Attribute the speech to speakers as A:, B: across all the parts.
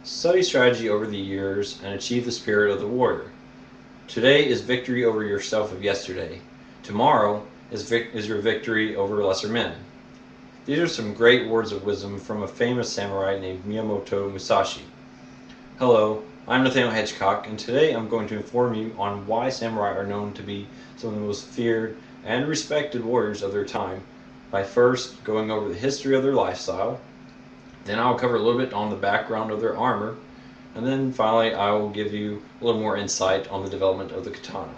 A: Study strategy over the years and achieve the spirit of the warrior. Today is victory over yourself of yesterday. Tomorrow is your victory over lesser men. These are some great words of wisdom from a famous samurai named Miyamoto Musashi. Hello, I'm Nathaniel Hedgecock, and today I'm going to inform you on why samurai are known to be some of the most feared and respected warriors of their time, by first going over the history of their lifestyle. Then I'll cover a little bit on the background of their armor, and then finally I will give you a little more insight on the development of the katana.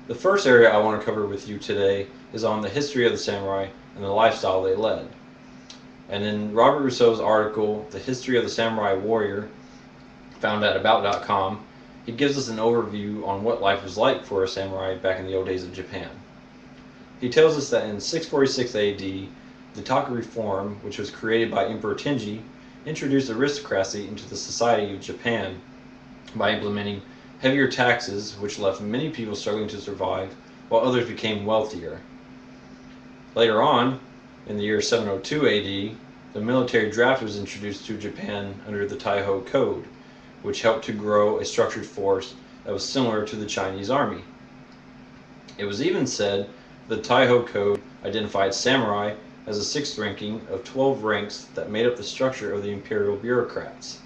A: The first area I want to cover with you today is on the history of the samurai and the lifestyle they led. And in Robert Rousseau's article, The History of the Samurai Warrior, found at about.com, he gives us an overview on what life was like for a samurai back in the old days of Japan. He tells us that in 646 AD, the Taka reform, which was created by Emperor Tenji, introduced aristocracy into the society of Japan by implementing heavier taxes, which left many people struggling to survive, while others became wealthier. Later on, in the year 702 AD, the military draft was introduced to Japan under the Taiho Code, which helped to grow a structured force that was similar to the Chinese army. It was even said the Taiho Code identified samurai as a sixth ranking of 12 ranks that made up the structure of the imperial bureaucrats.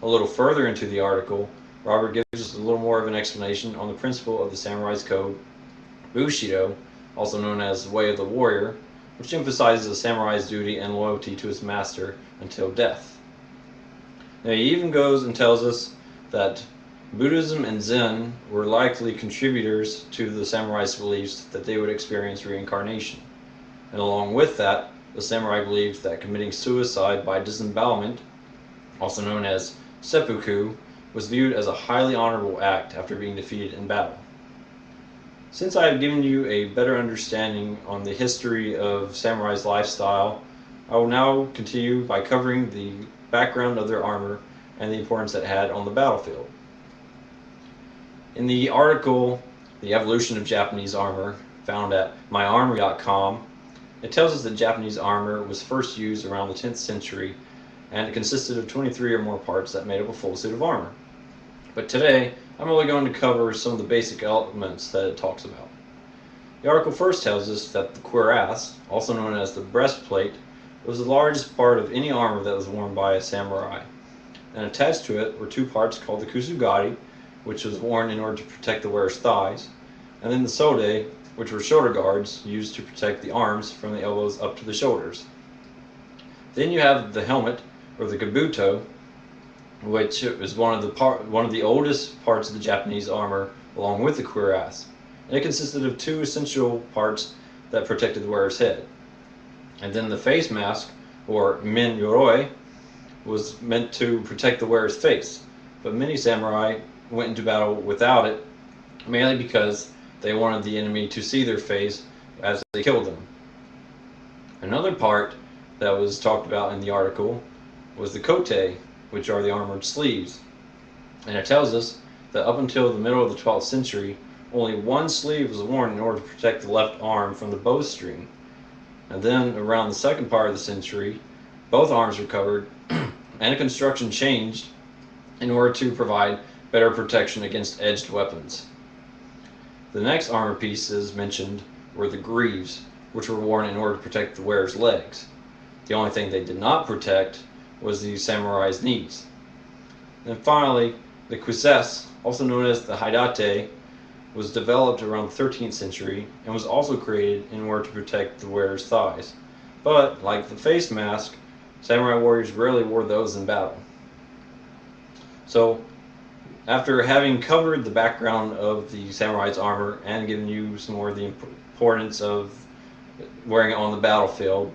A: A little further into the article, Robert gives us a little more of an explanation on the principle of the samurai's code, Bushido, also known as the Way of the Warrior, which emphasizes the samurai's duty and loyalty to his master until death. Now he even goes and tells us that Buddhism and Zen were likely contributors to the samurai's beliefs that they would experience reincarnation. And along with that, the samurai believed that committing suicide by disembowelment, also known as seppuku, was viewed as a highly honorable act after being defeated in battle. Since I have given you a better understanding on the history of samurai's lifestyle, I will now continue by covering the background of their armor and the importance it had on the battlefield. In the article, The Evolution of Japanese Armor, found at myarmor.com, it tells us that Japanese armor was first used around the 10th century, and it consisted of 23 or more parts that made up a full suit of armor. But today, I'm only going to cover some of the basic elements that it talks about. The article first tells us that the cuirass, also known as the breastplate, was the largest part of any armor that was worn by a samurai. And attached to it were two parts called the kusugari, which was worn in order to protect the wearer's thighs, and then the sode, which were shoulder guards used to protect the arms from the elbows up to the shoulders. Then you have the helmet, or the kabuto, which is one of the oldest parts of the Japanese armor, along with the cuirass. And it consisted of two essential parts that protected the wearer's head. And then the face mask, or men yoroi, was meant to protect the wearer's face, but many samurai went into battle without it, mainly because they wanted the enemy to see their face as they killed them. Another part that was talked about in the article was the kote, which are the armored sleeves. And it tells us that up until the middle of the 12th century, only one sleeve was worn in order to protect the left arm from the bowstring. And then around the second part of the century, both arms were covered, and the construction changed in order to provide better protection against edged weapons. The next armor pieces mentioned were the greaves, which were worn in order to protect the wearer's legs. The only thing they did not protect was the samurai's knees. And finally, the cuirass, also known as the haidate, was developed around the 13th century and was also created in order to protect the wearer's thighs. But, like the face mask, samurai warriors rarely wore those in battle. So, after having covered the background of the samurai's armor and given you some more of the importance of wearing it on the battlefield,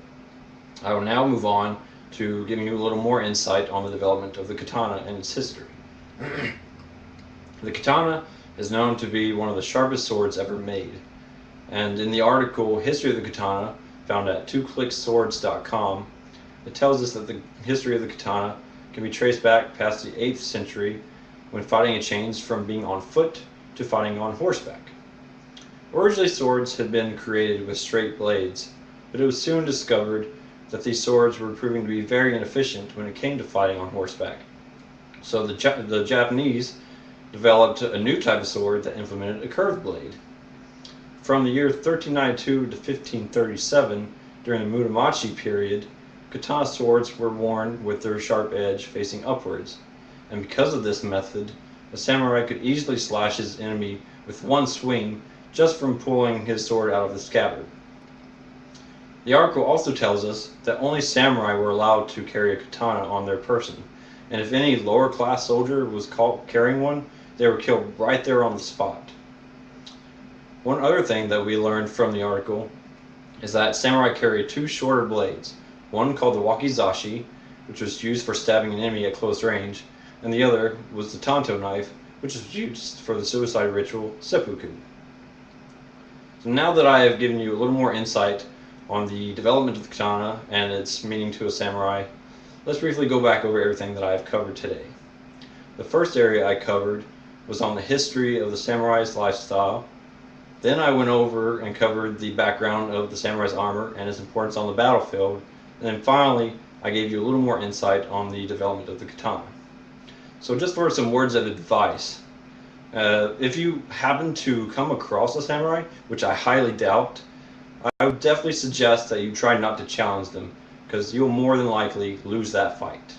A: I will now move on to giving you a little more insight on the development of the katana and its history. The katana is known to be one of the sharpest swords ever made, and in the article History of the Katana, found at twoclickswords.com, it tells us that the history of the katana can be traced back past the 8th century, when fighting had changed from being on foot to fighting on horseback. Originally, swords had been created with straight blades, but it was soon discovered that these swords were proving to be very inefficient when it came to fighting on horseback. So the Japanese developed a new type of sword that implemented a curved blade. From the year 1392 to 1537, during the Muromachi period, katana swords were worn with their sharp edge facing upwards, and because of this method, a samurai could easily slash his enemy with one swing just from pulling his sword out of the scabbard. The article also tells us that only samurai were allowed to carry a katana on their person, and if any lower class soldier was caught carrying one, they were killed right there on the spot. One other thing that we learned from the article is that samurai carried two shorter blades, one called the wakizashi, which was used for stabbing an enemy at close range, and the other was the tanto knife, which was used for the suicide ritual seppuku. So now that I have given you a little more insight on the development of the katana and its meaning to a samurai, let's briefly go back over everything that I have covered today. The first area I covered was on the history of the samurai's lifestyle. Then I went over and covered the background of the samurai's armor and its importance on the battlefield. And then finally, I gave you a little more insight on the development of the katana. So just for some words of advice, if you happen to come across a samurai, which I highly doubt, I would definitely suggest that you try not to challenge them, because you'll more than likely lose that fight.